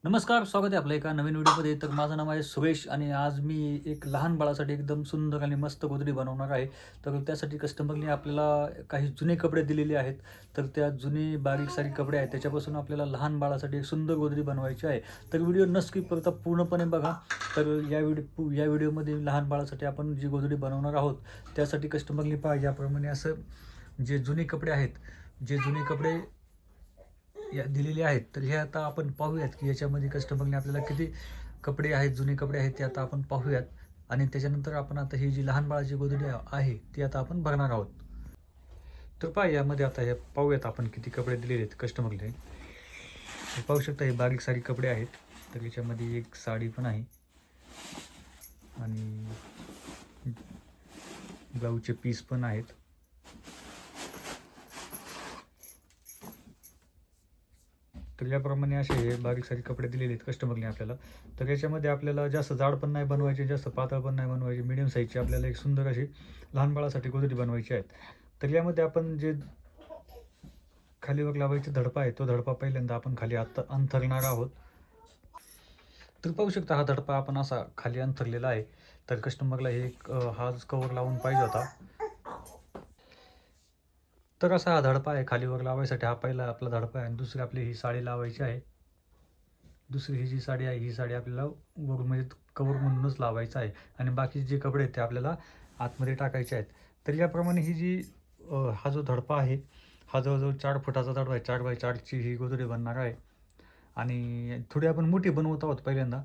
नमस्कार, स्वागत आहे आपलं एका नवीन व्हिडिओमध्ये. तर माझं नाव आहे सुरेश आणि आज मी एक लहान बाळासाठी एकदम सुंदर आणि मस्त गोधडी बनवणार आहे. तर त्यासाठी कस्टमरने आपल्याला काही जुने कपडे दिलेले आहेत. तर त्या जुने बारीक-सारीक कपडे आहेत त्याच्यापासून आपल्याला लहान बाळासाठी एक सुंदर गोधडी बनवायची आहे. तर व्हिडिओ नक्की फक्त पूर्णपणे बघा. तर या व्हिडिओमध्ये लहान बाळासाठी आपण जी गोधडी बनवणार आहोत त्यासाठी कस्टमरने पहा याप्रमाणे असं जे जुने कपडे आहेत, जे जुने कपडे दिलेले आहेत. तर हे आता आपण पाहूयात की याच्यामध्ये कस्टमरने आपल्याला किती कपडे आहेत, जुने कपडे आहेत ते आता आपण पाहूयात. आणि त्याच्यानंतर आपण आता ही जी लहान बाळाची गोधडी आहे ती आता आपण भरणार आहोत. तर पहा यामध्ये आता हे पाहूयात आपण किती कपडे दिलेले आहेत कस्टमरने. पाहू शकता हे बारीक सारीक कपडे आहेत. तर याच्यामध्ये एक साडी पण आहे आणि ब्लाऊजचे पीस पण आहेत. तर याप्रमाणे असे हे बारीक सारीक कपडे दिलेले आहेत कस्टमरने आपल्याला. तर याच्यामध्ये आपल्याला जास्त जाड पण नाही बनवायचे, जास्त पातळ पण नाही बनवायचे, मीडियम साईजची आपल्याला एक सुंदर अशी लहान बाळासाठी गोधडी बनवायची आहेत. तर यामध्ये आपण जे खालीवर लावायची धडपा आहे तो धडपा पहिल्यांदा आपण खाली अंथरणार आहोत. तर पाहू शकता हा धडपा आपण असा खाली अंथरलेला आहे. तर कस्टमरला हे हा कवर लावून पाहिजे होता. तर असा हा धडपा आहे खालीवर लावायसाठी. हा पहिला आपला धडपा आहे आणि दुसरी आपली ही साडी लावायची आहे. दुसरी ही जी साडी आहे ही साडी आपल्याला वरून म्हणजे कवर म्हणूनच लावायचं आहे आणि बाकी जे कपडे आहेत ते आपल्याला आतमध्ये टाकायचे आहेत. तर याप्रमाणे ही जी हा जो धडपा आहे हा जवळजवळ 4 फुटाचा धडपा आहे. 4x4ची ही गोधडी बनणार आहे आणि थोडी आपण मोठी बनवत आहोत पहिल्यांदा.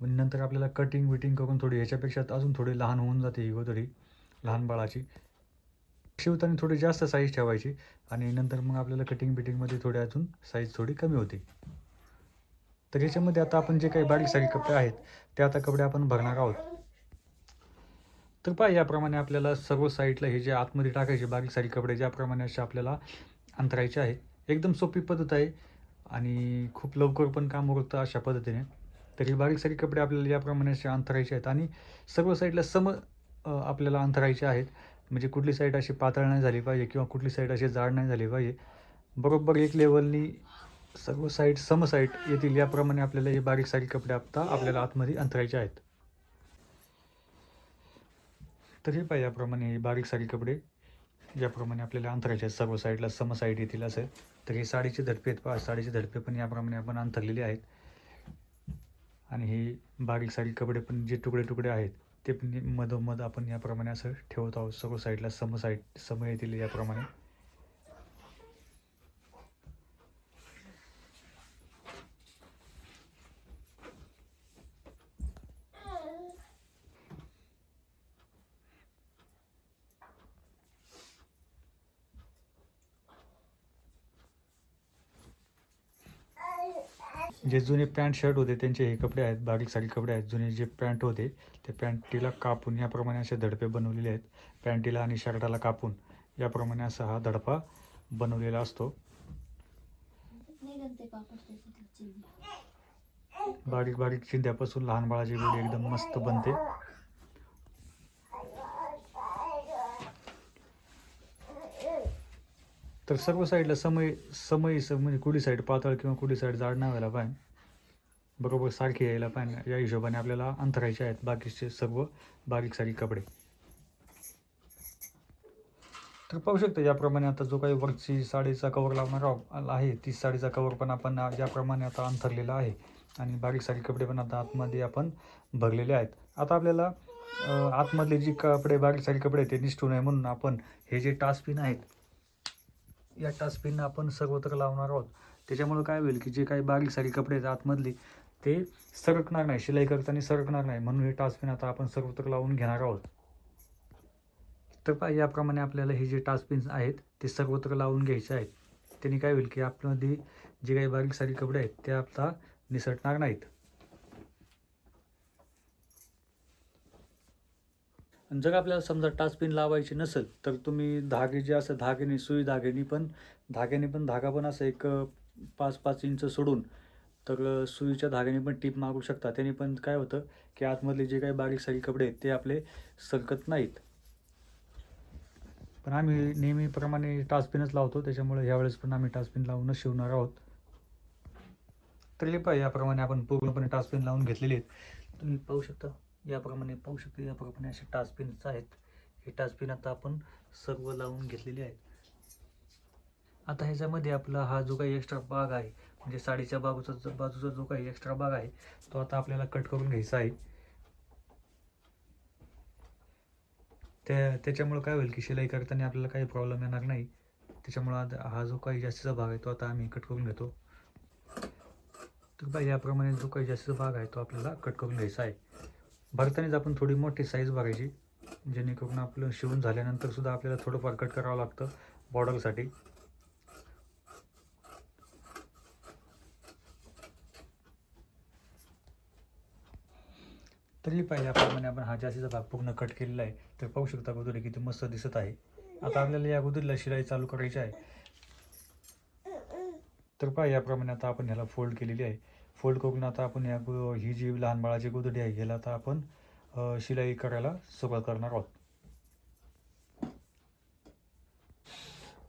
नंतर आपल्याला कटिंग विटिंग करून थोडी ह्याच्यापेक्षा अजून थोडी लहान होऊन जाते ही गोधडी लहान बाळाची. शिवताना थोडी जास्त साईज ठेवायची आणि नंतर मग आपल्याला कटिंग बिटिंगमध्ये थोडी अजून साईज थोडी कमी होते. तर याच्यामध्ये आता आपण जे काही बारीक सारीक कपडे आहेत ते आता कपडे आपण भरणार आहोत. तर पहा याप्रमाणे आपल्याला सर्व साईडला हे जे आतमध्ये टाकायचे बारीक सारीक कपडे ज्याप्रमाणे असे आपल्याला अंतरायचे आहे. एकदम सोपी पद्धत आहे आणि खूप लवकर पण काम उरकतं अशा पद्धतीने. तर हे बारीक सारीक कपडे आपल्याला याप्रमाणे असे अंतरायचे आहेत आणि सर्व साईडला आपल्याला अंतरायचे आहेत. म्हणजे कुठली साईड अशी पातळ नाही झाली पाहिजे किंवा कुठली साईड अशी जाड नाही झाली पाहिजे. बरोबर एक लेवलनी सर्व साईड साईड येतील याप्रमाणे आपल्याला हे बारीक सारीक कपडे आता आपल्याला आतमध्ये अंतरायचे आहेत. तर हे पहा याप्रमाणे हे बारीक सारीक कपडे याप्रमाणे आपल्याला अंतरायचे आहेत. सर्व साईडला साईड येतील असं. तर हे साडीचे धडपे आहेत पहा. साडीचे धडपे पण याप्रमाणे आपण अंतरलेले आहेत आणि हे बारीक सारीक कपडे पण जे तुकडे तुकडे आहेत ते पण मधोमध आपण याप्रमाणे असं ठेवत आहोत. सर्व साईडला सम येतील याप्रमाणे. जे जुने पॅन्ट शर्ट होते त्यांचे हे कपडे आहेत. बारीक सारीक कपडे आहेत. जुने जे पॅन्ट होते ते पॅन्टीला कापून याप्रमाणे असे धडपे बनवलेले आहेत. पॅन्टीला आणि शर्टाला कापून याप्रमाणे असा हा धडपा बनवलेला असतो. बारीक बारीक चिंध्यापासून लहान बाळाची गोळी एकदम मस्त बनते. तर सर्व साईडला म्हणजे कुठली साईड पातळ किंवा कुठली साईड जाड नाही व्हायला पाहिजे. बरोबर सारखे यायला पाहिजे या हिशोबाने आपल्याला अंतरायचे आहेत बाकीचे सर्व बारीक सारीक कपडे. तर पाहू शकतो याप्रमाणे आता जो काही वरची साडीचा कवर लावणार आहे ती साडीचा कवर पण आपण याप्रमाणे आता अंथरलेला आहे आणि बारीक सारीक कपडे पण आता आतमध्ये आपण भरलेले आहेत. आता आपल्याला आतमधले जी कपडे बारीक सारीक कपडे ते निसटू नये म्हणून आपण हे जे टाचपिन आहेत या टाचपिन आपण सर्वत्र लावणार आहोत. त्याच्यामुळे काय होईल की जे काही बारीक सारीक कपडे आहेत आतमधली ते सरकणार नाही, शिलाई करताना सरकणार नाही म्हणून हे टाचपिन आता आपण सर्वत्र लावून घेणार आहोत. तर पहा याप्रमाणे आपल्याला हे जे टाचपिन्स आहेत ते सर्वत्र लावून घ्यायचे आहेत. त्यांनी काय होईल की आपल्यामध्ये जे काही बारीक सारीक कपडे आहेत ते आता निसटणार नाहीत. जर आपल्याला समजा टाचपिन लावायची नसेल तर तुम्ही धागे जे असं धाग्याने पण धागा पण असं एक 5-5 इंच सोडून तर सुईच्या धाग्याने पण टीप मारू शकता. त्याने पण काय होतं की आतमधले जे काही बारीक सारीक कपडे आहेत ते आपले सरकत नाहीत. पण आम्ही नेहमीप्रमाणे टाचपिनच लावतो त्याच्यामुळे ह्यावेळेस पण आम्ही टाचपिन लावूनच शिवणार आहोत. तर हे पहा, याप्रमाणे आपण पूर्णपणे टाचपिन लावून घेतलेले आहेत. तुम्ही पाहू शकता, याप्रमाणे असे टाचपिन्स आहेत. हे टाचपिन आता आपण सर्व लावून घेतलेले आहेत. आता ह्याच्यामध्ये आपला हा जो काही एक्स्ट्रा भाग आहे, म्हणजे साडीच्या बाजूचा जो काही एक्स्ट्रा भाग आहे, तो आता आपल्याला कट करून घ्यायचा आहे. त्याच्यामुळे काय होईल की शिलाई करताना आपल्याला काही प्रॉब्लेम येणार नाही. त्याच्यामुळं हा जो काही जास्तीचा भाग आहे तो आता आम्ही कट करून घेतो. तर बघा, याप्रमाणे जो काही जास्तीचा भाग आहे तो आपल्याला कट करून घ्यायचा आहे. भरतानाच आपण थोडी मोठी साईज भरायची, जेणेकरून आपलं शिवून झाल्यानंतर सुद्धा आपल्याला थोडंफार कट करावं लागतं बॉर्डरसाठी. तरी पाहिजे याप्रमाणे आपण हा जास्तीचा भाग पूर्ण कट केलेला आहे. तर पाहू शकता गोदडी किती मस्त दिसत आहे. आता आपल्याला या गोदडीला शिलाई चालू करायची आहे. तर पहा, याप्रमाणे आता आपण ह्याला फोल्ड केलेली आहे. फोल्ड करून आता आपण ही जी लहान बाळाची गोदडी आहे ह्याला आता आपण शिलाई करायला सुरुवात करणार आहोत.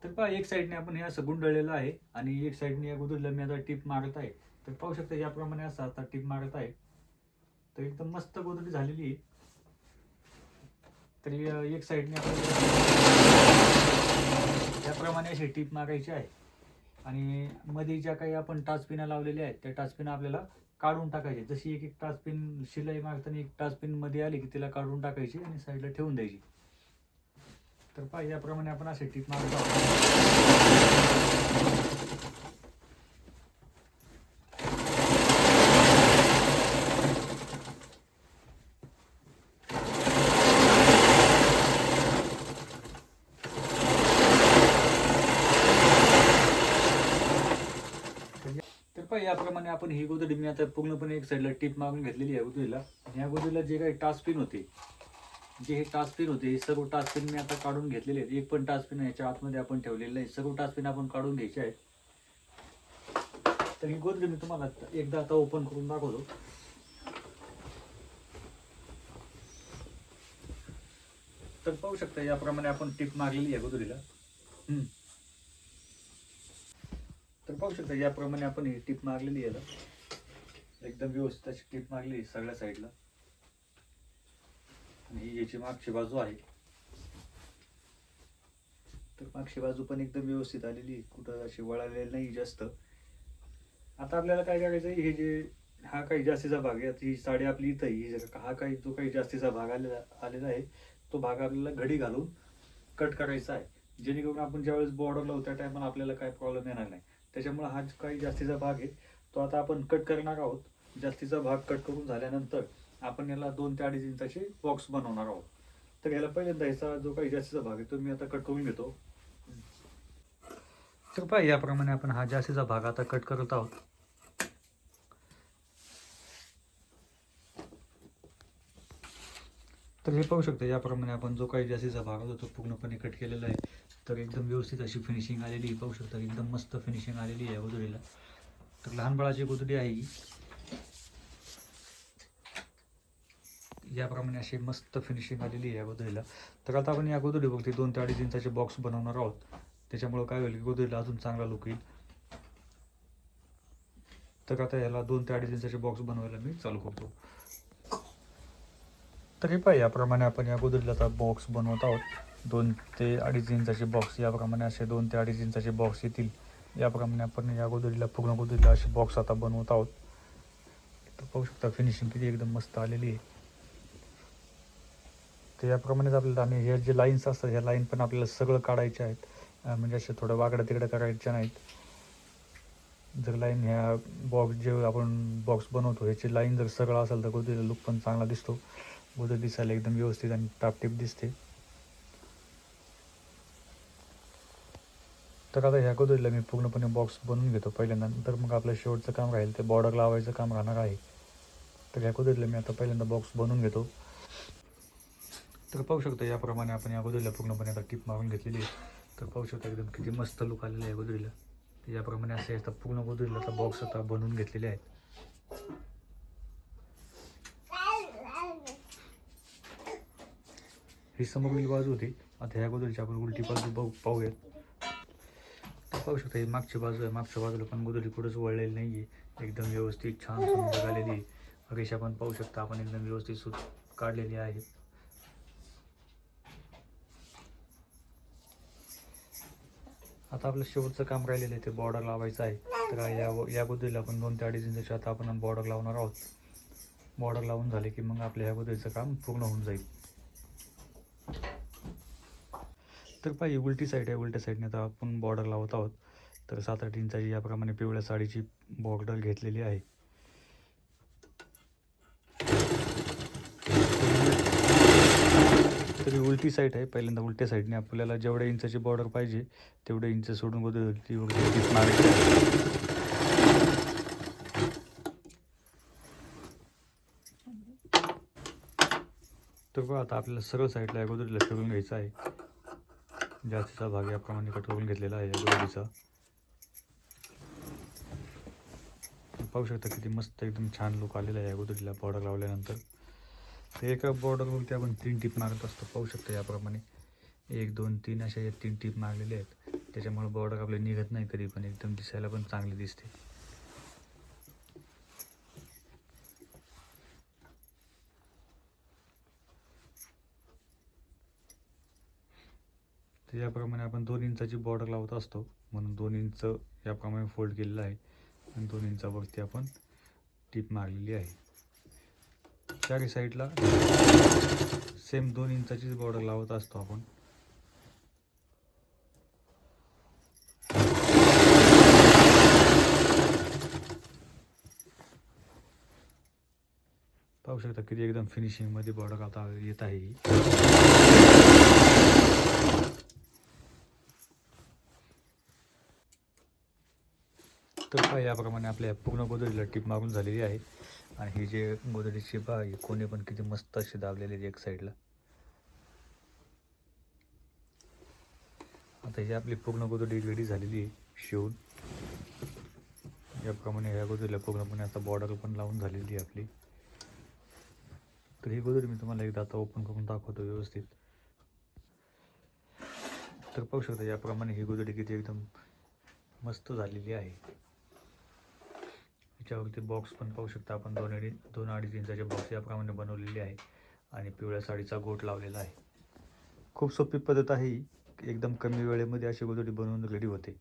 तर पहा, एक साईडने आपण हे असं गुंडळलेलं आहे आणि एक साईडने या गोदडीला मी आता टिप मारत आहे. तर पाहू शकता याप्रमाणे असं आता टिप मारत आहे. तर एकदम मस्त गोदडी झालेली आहे. तर एक साईडने याप्रमाणे अशी टीप मारायची आहे आणि मध्ये ज्या काही आपण टाचपिना लावलेल्या आहेत त्या टाचपिना आपल्याला काढून टाकायचे. जशी एक एक टाचपिन शिलाई मारताना एक टाचपिन मध्ये आली की तिला काढून टाकायची आणि साईडला ठेवून द्यायची. तर पहा, याप्रमाणे आपण असे टीप मारत याप्रमाणे आपण ही गोदडी मी आता पूर्णपणे एक साईडला टीप मारून घेतलेली आहे गोदडीला. आणि या गोदडीला जे काही टाचपिन होते, हे सर्व टाचपिन मी आता काढून घेतलेले आहेत. एक पण टाचपिन याच्या आतमध्ये आपण ठेवलेलं नाही, सर्व टाचपिन आपण काढून घ्यायचे आहेत. तर ही गोदडी मी तुम्हाला एकदा आता ओपन करून दाखवतो. तर पाहू शकता याप्रमाणे आपण टीप मारलेली आहे गोदडीला. तर पाहू शकता याप्रमाणे आपण ही टीप मारलेली आहे, एकदम व्यवस्थित अशी टीप मारली सगळ्या साईडला. आणि ही याची मागची बाजू आहे. तर मागची बाजू पण एकदम व्यवस्थित आलेली, कुठं अशी वळालेली नाही जास्त. आता आपल्याला काय करायचं आहे, हे जे हा काही जास्तीचा भाग आहे, ही साडी आपली इथं ही हा काही जो काही जास्तीचा भाग आलेला आहे तो भाग आपल्याला घडी घालून कट करायचा आहे, जेणेकरून आपण ज्यावेळेस बॉर्डर लावू त्या टायमाला आपल्याला काही प्रॉब्लेम येणार नाही. त्याच्यामुळे हा काही जास्तीचा भाग आहे तो आता आपण कट करणार आहोत. जास्तीचा भाग कट करून झाल्यानंतर आपण याला 2 ते 2.5 इंचाचे बॉक्स बनवणार आहोत. तर याला पहिल्यांदा ह्याचा जो काही जास्तीचा भाग आहे तो मी आता कट करून घेतो. तर पहा, याप्रमाणे आपण हा जास्तीचा भाग आता कट करत आहोत. तर हे पाहू शकता याप्रमाणे आपण जो काही जास्तीचा भाग होता तो पूर्णपणे कट केलेला आहे. तर एकदम व्यवस्थित अशी फिनिशिंग आलेली पाहू शकता, एकदम मस्त फिनिशिंग आलेली आहे गोदडीला. तर लहान बाळाची गोदडी आहे ही. याप्रमाणे अशी मस्त फिनिशिंग आलेली आहे या गोदडीला. तर आता आपण या गोदडीवरती 2 ते 2.5 इंचाचे बॉक्स बनवणार आहोत. त्याच्यामुळे काय होईल की गोदडीला अजून चांगला लुक येईल. तर आता याला 2 ते 2.5 इंचाचे बॉक्स बनवायला मी चालू करतो. तर हे पहा, याप्रमाणे आपण या गोदडीला आता बॉक्स बनवत आहोत. 2 ते 2.5 इंचाचे बॉक्स, याप्रमाणे असे 2 ते 2.5 इंचाचे बॉक्स येतील. याप्रमाणे आपण या गोदडीला पूर्ण गोदडीला असे बॉक्स आता बनवत आहोत. तर पाहू शकता फिनिशिंग किती एकदम मस्त आलेली आहे. तर याप्रमाणेच आपल्याला आणि हे जे लाईन्स असतात ह्या लाईन पण आपल्याला सगळं काढायचे आहेत, म्हणजे असे थोडं वाकडं तिकडं करायच्या नाहीत. जर लाईन ह्या जे आपण बॉक्स बनवतो ह्याची लाईन जर सगळं असेल तर गोदडीला लुक पण चांगला दिसतो. गोदडी दिसायला एकदम व्यवस्थित आणि टापटीप दिसते. तर आता ह्या गोदडीला मी पूर्णपणे बॉक्स बनवून घेतो पहिल्यांदा, नंतर मग आपलं शेवटचं काम राहील ते बॉर्डर लावायचं काम राहणार आहे. तर ह्या गोदडीला मी आता पहिल्यांदा बॉक्स बनवून घेतो. तर पाहू शकता याप्रमाणे आपण या गोदडीला पूर्णपणे आता टीप मारून घेतलेली आहे. तर पाहू शकता एकदम किती मस्त लुक आलेला आहे गोदडीला. याप्रमाणे असे आता पूर्ण गोदडीला आता बॉक्स आता बनवून घेतलेले आहेत. ही समोरील बाजू होती. आता ह्या गोदडीची आपण उलटी बाजू पाहूयात. पाहू शकता ही मागची बाजू आहे, मागच्या बाजूला पण गोधडी कुठंच वळलेली नाही आहे, एकदम व्यवस्थित छान सुंदर आलेली आहे. रेषा पण पाहू शकता आपण एकदम व्यवस्थित काढलेली आहे. आता आपलं शेवटचं काम राहिलेलं आहे ते बॉर्डर लावायचं आहे. तर या गोधडीला आपण 2 ते 2.5 इंचाच्या आता आपण बॉर्डर लावणार आहोत. बॉर्डर लावून झाले की मग आपल्या ह्या गोधडीचं काम पूर्ण होऊन जाईल. तर पाहिजे उलटी साईड आहे, उलट्या साईडने आता आपण बॉर्डर लावत आहोत. तर 7-8 इंचाची याप्रमाणे पिवळ्या साडीची बॉर्डर घेतलेली आहे. तरी उलटी साईड आहे, पहिल्यांदा उलट्या साईडने आपल्याला जेवढ्या इंचाची बॉर्डर पाहिजे तेवढे इंच सोडून गोधडी मारायची आहे. तर बघा आता आपल्याला सरळ साईडला या गोधडीला फिरून घ्यायचं आहे. जास्तीचा भाग याप्रमाणे कट करून घेतलेला आहे या गोधडीचा. पाहू शकता किती मस्त एकदम छान लुक आलेला आहे या गोधडीला बॉर्डर लावल्यानंतर. तर एका बॉर्डरवरती आपण 3 टिप मारत असतो. पाहू शकता याप्रमाणे 1 2 3 अशा या 3 टिप मारलेले आहेत. त्याच्यामुळे बॉर्डर आपले निघत नाही कधी पण, एकदम दिसायला पण चांगली दिसते. तर याप्रमाणे आपण 2 इंचाची बॉर्डर लावत असतो, म्हणून 2 इंच याप्रमाणे फोल्ड केलेलं आहे आणि 2 इंचावरती आपण टीप मारलेली आहे. चारी साईडला सेम 2 इंचाचीच बॉर्डर लावत असतो आपण. पाहू शकता किती एकदम फिनिशिंगमध्ये बॉर्डर आता येत आहे. तर याप्रमाणे आपल्या पूर्ण गोधडीला टीप मारून झालेली आहे. आणि ही जे गोधडीची आहे कोणी पण किती मस्त अशी दाबलेली आहे एक साईडला. आता ही आपली पूर्ण गोधडी रेडी झालेली आहे शिवून. याप्रमाणे ह्या गोधडीला पूर्णपणे आता बॉर्डर पण लावून झालेली आहे आपली. तर ही गोधडी मी तुम्हाला एकदा आता ओपन करून दाखवतो व्यवस्थित. तर पाहू शकता याप्रमाणे ही गोधडी किती एकदम मस्त झालेली आहे. याच्यावरती बॉक्स पण पाहू शकता आपण 2-2.5 इंचाचे बॉक्स याप्रमाणे बनवलेले आहे आणि पिवळ्या साडीचा गोट लावलेला आहे. खूप सोपी पद्धत आहे ही, एकदम कमी वेळेमध्ये अशी गोधडी बनवून रेडी होते.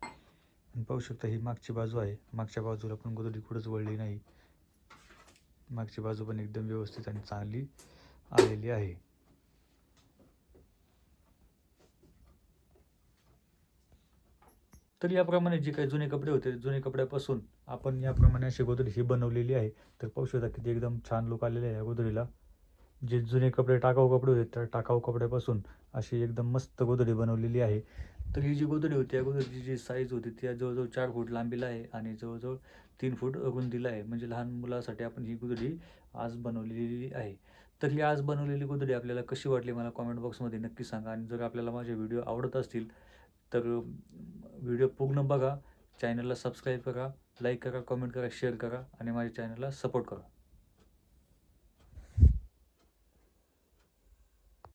आणि पाहू शकता ही मागची बाजू आहे, मागच्या बाजूला पण गोधडी कुठंच वळली नाही. मागची बाजू पण एकदम व्यवस्थित आणि चांगली आलेली आहे. तर याप्रमाणे जे काही जुने कपडे होते, जुने कपड्यापासून आपण याप्रमाणे अशी गोधडी ही बनवलेली आहे. तर पाहू शकता किती एकदम छान लुक आलेले आहे या गोधडीला. जे जुने कपडे टाकाऊ कपडे होते त्या टाकाऊ कपड्यापासून अशी एकदम मस्त गोधडी बनवलेली आहे. तर ही जी गोधडी होती या गोधडीची जी साईज होती ती जवळजवळ 4 फूट लांबीला आहे आणि जवळजवळ 3 फूट रुंदीला आहे. म्हणजे लहान मुलासाठी आपण ही गोधडी आज बनवलेली आहे. तर ही आज बनवलेली गोधडी आपल्याला कशी वाटली मला कॉमेंट बॉक्समध्ये नक्की सांगा. आणि जर आपल्याला माझे व्हिडिओ आवडत असतील तर व्हिडिओ पूर्ण बघा, चॅनलला सबस्क्राईब करा, लाईक करा, कमेंट करा, शेअर करा आणि माझ्या चॅनलला सपोर्ट करा.